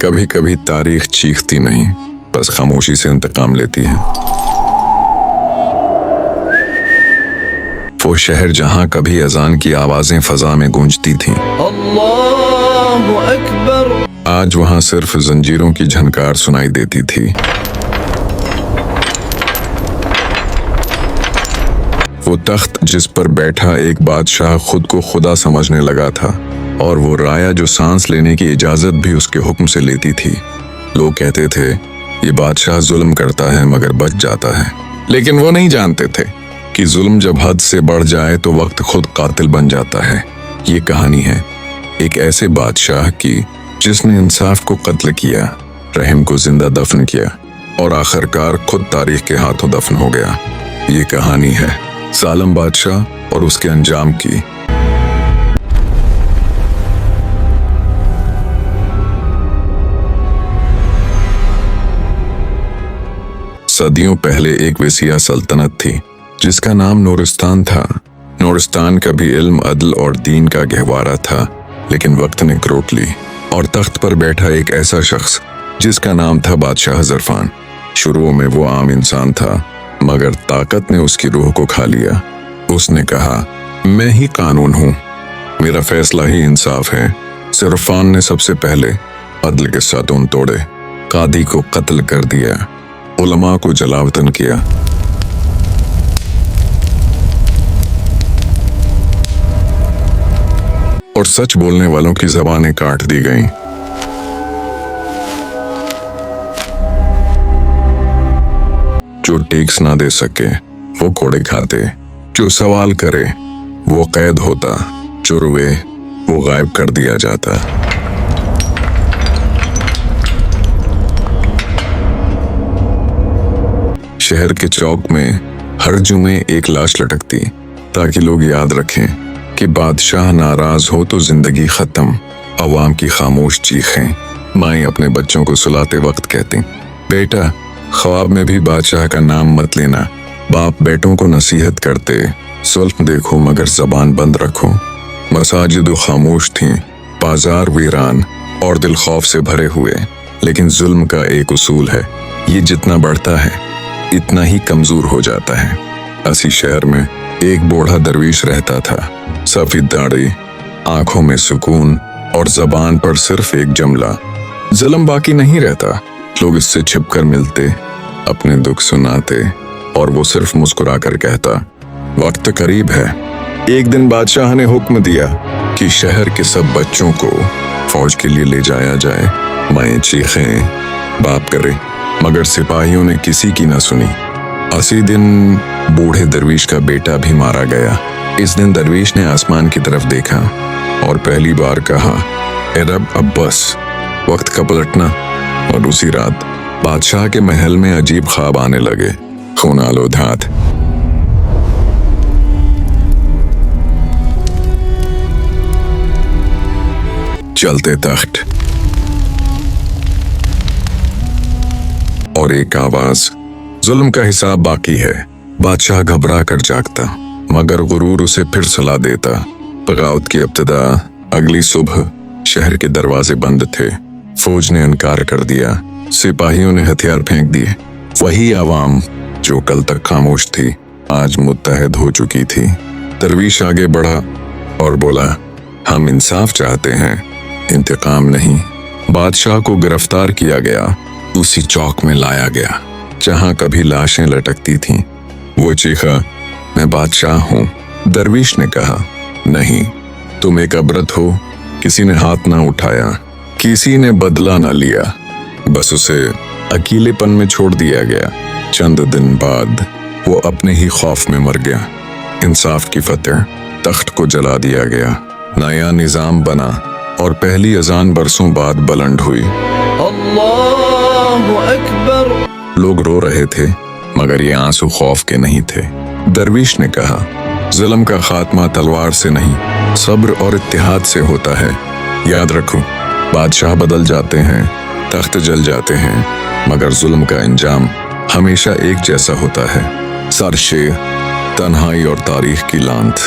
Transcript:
कभी कभी तारीख चीखती नहीं, बस खामोशी से इंतकाम लेती है। वो शहर जहां कभी अजान की आवाजें फजा में गूंजती थीं, अल्लाहु अकबर, आज वहां सिर्फ जंजीरों की झनकार सुनाई देती थी। वो तख्त जिस पर बैठा एक बादशाह खुद को खुदा समझने लगा था, और वो राया जो सांस लेने की इजाजत भी उसके हुक्म से लेती थी। लोग कहते थे ये बादशाह जुल्म करता है मगर बच जाता है, लेकिन वो नहीं जानते थे कि जुल्म जब हद से बढ़ जाए तो वक्त खुद कातिल बन जाता है। ये कहानी है एक ऐसे बादशाह की जिसने इंसाफ को कत्ल किया, रहम को जिंदा दफन किया और आखिरकार खुद तारीख के हाथों दफन हो गया। ये कहानी है जालिम बादशाह और उसके अंजाम की। सदियों पहले एक वसीया सल्तनत थी जिसका नाम नूरिस्तान था। नूरिस्तान कभी इल्म, अदल और दीन का गहवारा था, लेकिन वक्त ने क्रोट ली और तख्त पर बैठा एक ऐसा शख्स जिसका नाम था बादशाह ज़रफ़ान। शुरू में वो आम इंसान था, मगर ताकत ने उसकी रूह को खा लिया। उसने कहा, मैं ही कानून हूँ, मेरा फैसला ही इंसाफ है। ज़रफ़ान ने सबसे पहले अदल के सातून तोड़े, कादी को कत्ल कर दिया, उलमा को जलावतन किया। और सच बोलने वालों की जबानें काट दी गईं। जो टैक्स ना दे सके वो कोड़े खाते, जो सवाल करे वो कैद होता, जो रोए वो गायब कर दिया जाता। शहर के चौक में हर जुमे एक लाश लटकती ताकि लोग याद रखें कि बादशाह नाराज हो तो जिंदगी खत्म। अवाम की खामोश चीखें माएं अपने बच्चों को सुलाते वक्त कहती, बेटा ख्वाब में भी बादशाह का नाम मत लेना। बाप बेटों को नसीहत करते, जुल्म देखो मगर जबान बंद रखो। मसाजिद खामोश थीं, बाजार वीरान और दिल खौफ से भरे हुए। लेकिन जुल्म का एक उसूल है, ये जितना बढ़ता है इतना ही कमजोर हो जाता है। असी शहर में एक बूढ़ा दरवीश रहता था, सफेद दाढ़ी, आंखों में सुकून और जबान पर सिर्फ एक जुमला, जुल्म बाकी नहीं रहता। लोग इससे छिपकर मिलते, अपने दुख सुनाते और वो सिर्फ मुस्कुराकर कहता, वक्त करीब है। एक दिन बादशाह ने हुक्म दिया कि शहर के सब बच्चों को फौज के लिए ले जाया जाए। माएं चीखें, बाप करे, मगर सिपाहियों ने किसी की न सुनी। उसी दिन बूढ़े दरवीश का बेटा भी मारा गया। इस दिन दरवीश ने आसमान की तरफ देखा और पहली बार कहा, ए रब, अब बस, वक्त का पलटना। और उसी रात बादशाह के महल में अजीब ख्वाब आने लगे, खून आलूद हाथ, चलते तख्त और एक आवाज, जुल्म का हिसाब बाकी है। बादशाह घबरा कर जागता, मगर गुरूर उसे फिर सलाह देता। बगावत की इब्तिदा। अगली सुबह शहर के दरवाजे बंद थे, फौज ने इनकार कर दिया, सिपाहियों ने हथियार फेंक दिए। वही आवाम जो कल तक खामोश थी आज मुत्तहद हो चुकी थी। दरवीश आगे बढ़ा और बोला, हम इंसाफ चाहते हैं, इंतकाम नहीं। बादशाह को गिरफ्तार किया गया, उसी चौक में लाया गया जहां कभी लाशें लटकती थीं। वो चीखा, मैं बादशाह हूं। दरवीश ने कहा, नहीं, तुम एक अबरत हो। किसी ने हाथ ना उठाया, किसी ने बदला ना लिया, बस उसे अकेलेपन में छोड़ दिया गया। चंद दिन बाद वो अपने ही खौफ में मर गया। इंसाफ की फतेह, तख्त को जला दिया गया, नया निजाम बना और पहली अजान बरसों बाद बुलंद हुई। अल्लाहु अकबर। लोग रो रहे थे, मगर ये आंसू खौफ के नहीं थे। दरवीश ने कहा, जुल्म का खात्मा तलवार से नहीं, सब्र और इत्तेहाद से होता है। याद रखो, बादशाह बदल जाते हैं, तख्त जल जाते हैं, मगर जुल्म का अंजाम हमेशा एक जैसा होता है, सरशे, तन्हाई और तारीख की लांत।